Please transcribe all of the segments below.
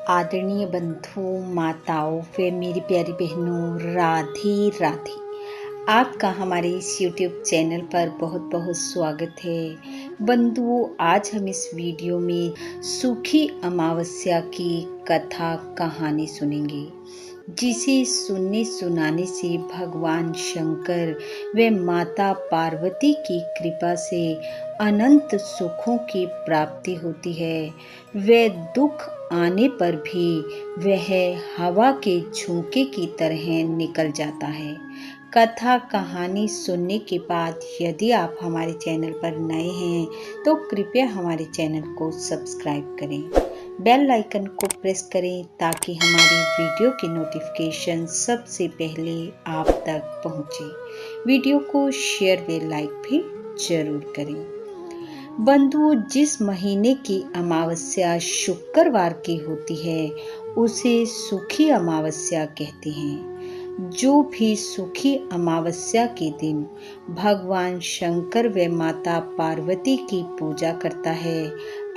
आदरणीय बंधु माताओं व मेरी प्यारी बहनों, राधे राधे। आपका हमारे इस YouTube चैनल पर बहुत बहुत स्वागत है। बंधुओं, आज हम इस वीडियो में सूखी अमावस्या की कथा कहानी सुनेंगे, जिसे सुनने सुनाने से भगवान शंकर व माता पार्वती की कृपा से अनंत सुखों की प्राप्ति होती है। व दुख आने पर भी वह हवा के झोंके की तरह निकल जाता है। कथा कहानी सुनने के बाद यदि आप हमारे चैनल पर नए हैं तो कृपया हमारे चैनल को सब्सक्राइब करें, बेल आइकन को प्रेस करें ताकि हमारी वीडियो की नोटिफिकेशन सबसे पहले आप तक पहुंचे। वीडियो को शेयर व लाइक भी जरूर करें। बंधुओं, जिस महीने की अमावस्या शुक्रवार की होती है उसे सुखी अमावस्या कहते हैं। जो भी सुखी अमावस्या के दिन भगवान शंकर व माता पार्वती की पूजा करता है,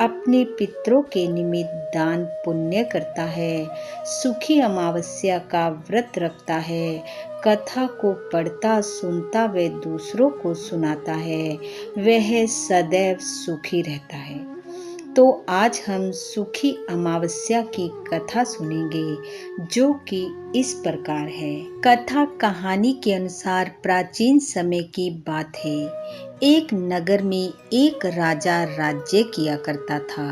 अपने पितरों के निमित्त दान पुण्य करता है, सुखी अमावस्या का व्रत रखता है, कथा को पढ़ता सुनता व दूसरों को सुनाता है, वह सदैव सुखी रहता है। तो आज हम सुखी अमावस्या की कथा सुनेंगे, जो कि इस प्रकार है। कथा कहानी के अनुसार प्राचीन समय की बात है। एक नगर में एक राजा राज्य किया करता था।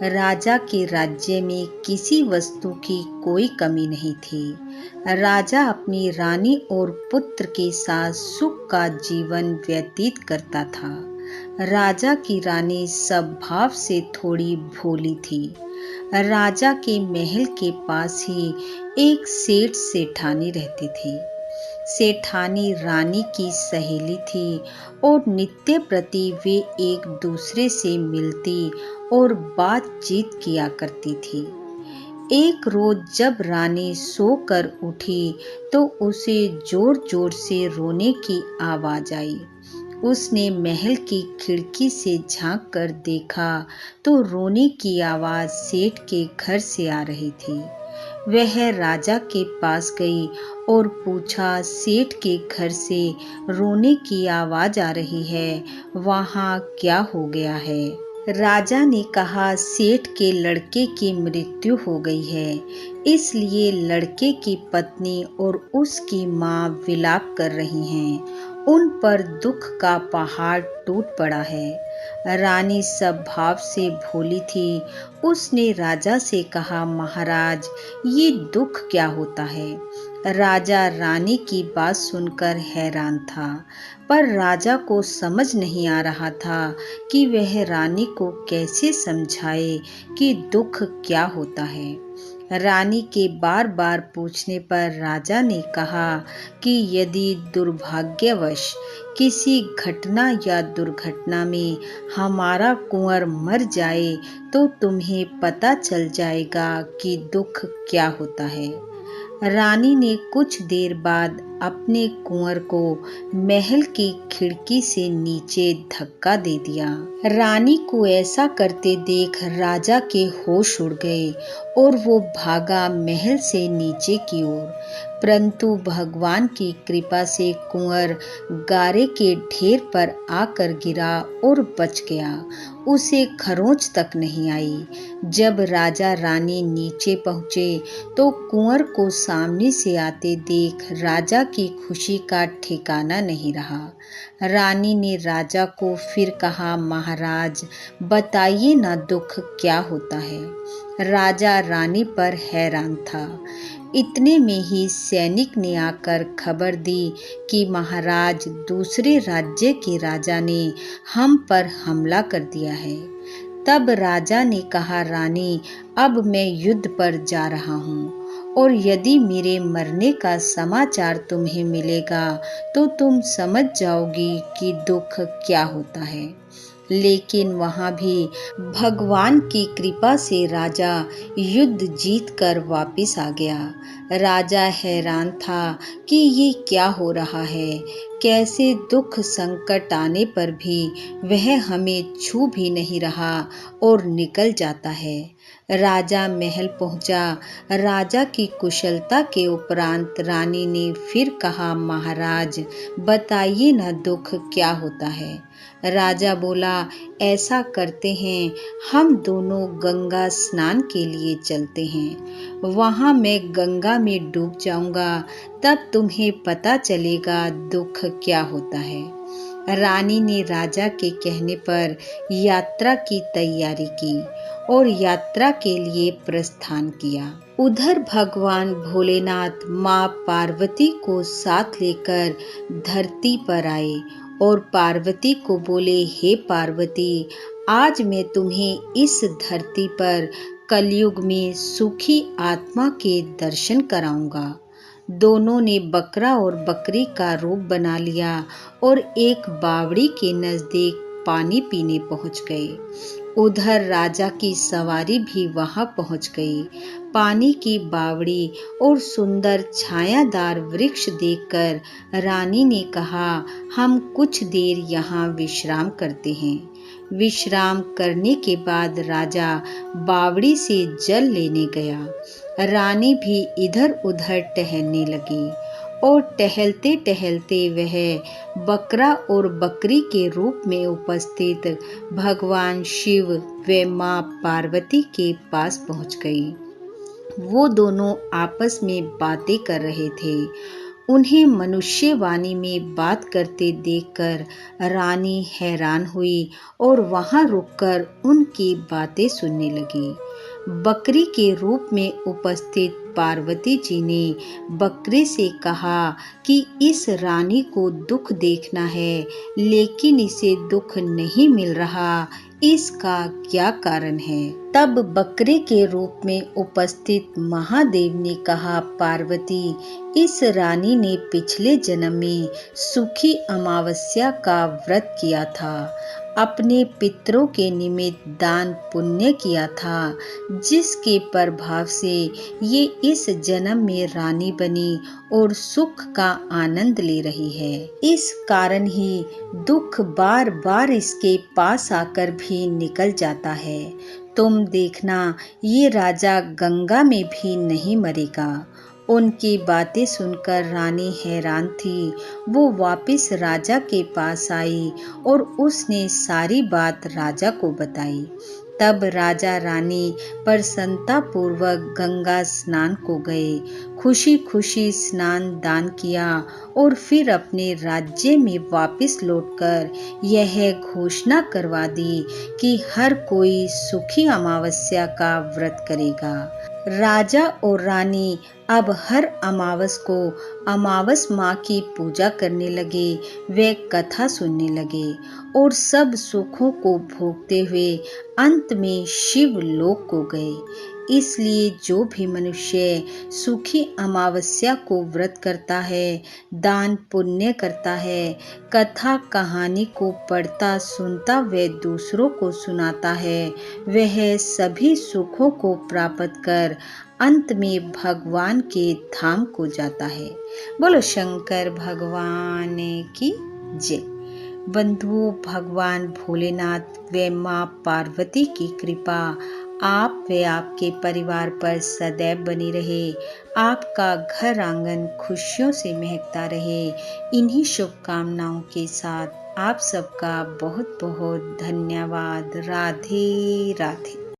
राजा के राज्य में किसी वस्तु की कोई कमी नहीं थी। राजा अपनी रानी और पुत्र के साथ सुख का जीवन व्यतीत करता था। राजा की रानी स्वभाव से थोड़ी भोली थी। राजा के महल के पास ही एक सेठ सेठानी रहती थी। सेठानी रानी की सहेली थी और नित्य प्रति वे एक दूसरे से मिलती और बातचीत किया करती थी। एक रोज जब रानी सोकर उठी तो उसे जोर जोर से रोने की आवाज आई। उसने महल की खिड़की से झांक कर देखा तो रोने की आवाज सेठ के घर से आ रही थी। वह राजा के पास गई और पूछा, सेठ के घर से रोने की आवाज आ रही है, वहाँ क्या हो गया है? राजा ने कहा, सेठ के लड़के की मृत्यु हो गई है, इसलिए लड़के की पत्नी और उसकी माँ विलाप कर रही हैं। उन पर दुख का पहाड़ टूट पड़ा है। रानी स्वभाव से भोली थी। उसने राजा से कहा, महाराज, ये दुख क्या होता है? राजा रानी की बात सुनकर हैरान था, पर राजा को समझ नहीं आ रहा था कि वह रानी को कैसे समझाए कि दुख क्या होता है। रानी के बार बार पूछने पर राजा ने कहा कि यदि दुर्भाग्यवश किसी घटना या दुर्घटना में हमारा कुंवर मर जाए तो तुम्हें पता चल जाएगा कि दुख क्या होता है। रानी ने कुछ देर बाद अपने कुंवर को महल की खिड़की से नीचे धक्का दे दिया। रानी को ऐसा करते देख राजा के होश उड़ गए और वो भागा महल से नीचे की ओर। परंतु भगवान की कृपा से कुंवर गारे के ढेर पर आकर गिरा और बच गया। उसे खरोंच तक नहीं आई। जब राजा रानी नीचे पहुंचे तो कुंवर को सामने से आते देख राजा की खुशी का ठिकाना नहीं रहा। रानी ने राजा को फिर कहा, महाराज, बताइए ना, दुख क्या होता है? राजा रानी पर हैरान था। इतने में ही सैनिक ने आकर खबर दी कि महाराज, दूसरे राज्य के राजा ने हम पर हमला कर दिया है। तब राजा ने कहा, रानी, अब मैं युद्ध पर जा रहा हूँ और यदि मेरे मरने का समाचार तुम्हें मिलेगा तो तुम समझ जाओगी कि दुख क्या होता है। लेकिन वहाँ भी भगवान की कृपा से राजा युद्ध जीत कर वापिस आ गया। राजा हैरान था कि ये क्या हो रहा है, कैसे दुख संकट आने पर भी वह हमें छू भी नहीं रहा और निकल जाता है। राजा महल पहुंचा। राजा की कुशलता के उपरांत रानी ने फिर कहा, महाराज बताइए न दुख क्या होता है। राजा बोला, ऐसा करते हैं, हम दोनों गंगा स्नान के लिए चलते हैं। वहां मैं गंगा में डूब जाऊंगा, तब तुम्हें पता चलेगा दुख क्या होता है। रानी ने राजा के कहने पर यात्रा की तैयारी की और यात्रा के लिए प्रस्थान किया। उधर भगवान भोलेनाथ माँ पार्वती को साथ लेकर धरती पर आए और पार्वती को बोले, हे पार्वती, आज मैं तुम्हें इस धरती पर कलयुग में सुखी आत्मा के दर्शन कराऊंगा। दोनों ने बकरा और बकरी का रूप बना लिया और एक बावड़ी के नजदीक पानी पीने पहुंच गए। उधर राजा की सवारी भी वहां पहुंच गई। पानी की बावड़ी और सुंदर छायादार वृक्ष देखकर रानी ने कहा, हम कुछ देर यहाँ विश्राम करते हैं। विश्राम करने के बाद राजा बावड़ी से जल लेने गया। रानी भी इधर उधर टहलने लगी और टहलते टहलते वह बकरा और बकरी के रूप में उपस्थित भगवान शिव व माँ पार्वती के पास पहुंच गई। वो दोनों आपस में बातें कर रहे थे। उन्हें मनुष्य वाणी में बात करते देखकर रानी हैरान हुई और वहां रुककर उनकी बातें सुनने लगी। बकरी के रूप में उपस्थित पार्वती जी ने बकरे से कहा कि इस रानी को दुख देखना है, लेकिन इसे दुख नहीं मिल रहा, इसका क्या कारण है। तब बकरे के रूप में उपस्थित महादेव ने कहा, पार्वती, इस रानी ने पिछले जन्म में सुखी अमावस्या का व्रत किया था, अपने पितरों के निमित्त दान पुण्य किया था, जिसके प्रभाव से ये इस जन्म में रानी बनी और सुख का आनंद ले रही है। इस कारण ही दुख बार बार इसके पास आकर भी निकल जाता है। तुम देखना, ये राजा गंगा में भी नहीं मरेगा। उनकी बातें सुनकर रानी हैरान थी। वो वापस राजा के पास आई और उसने सारी बात राजा को बताई। तब राजा रानी प्रसन्नता पूर्वक गंगा स्नान को गए, खुशी खुशी स्नान दान किया और फिर अपने राज्य में वापस लौटकर यह घोषणा करवा दी कि हर कोई सुखी अमावस्या का व्रत करेगा। राजा और रानी अब हर अमावस को अमावस माँ की पूजा करने लगे, वे कथा सुनने लगे और सब सुखों को भोगते हुए अंत में शिव लोक को गए। इसलिए जो भी मनुष्य सुखी अमावस्या को व्रत करता है, दान पुण्य करता है, कथा कहानी को पढ़ता सुनता व दूसरों को सुनाता है, वह सभी सुखों को प्राप्त कर अंत में भगवान के धाम को जाता है। बोलो शंकर भगवान की जय। बंधुओं, भगवान भोलेनाथ व माँ पार्वती की कृपा आप व आपके परिवार पर सदैव बनी रहे। आपका घर आंगन खुशियों से महकता रहे। इन्हीं शुभकामनाओं के साथ आप सबका बहुत बहुत धन्यवाद। राधे राधे।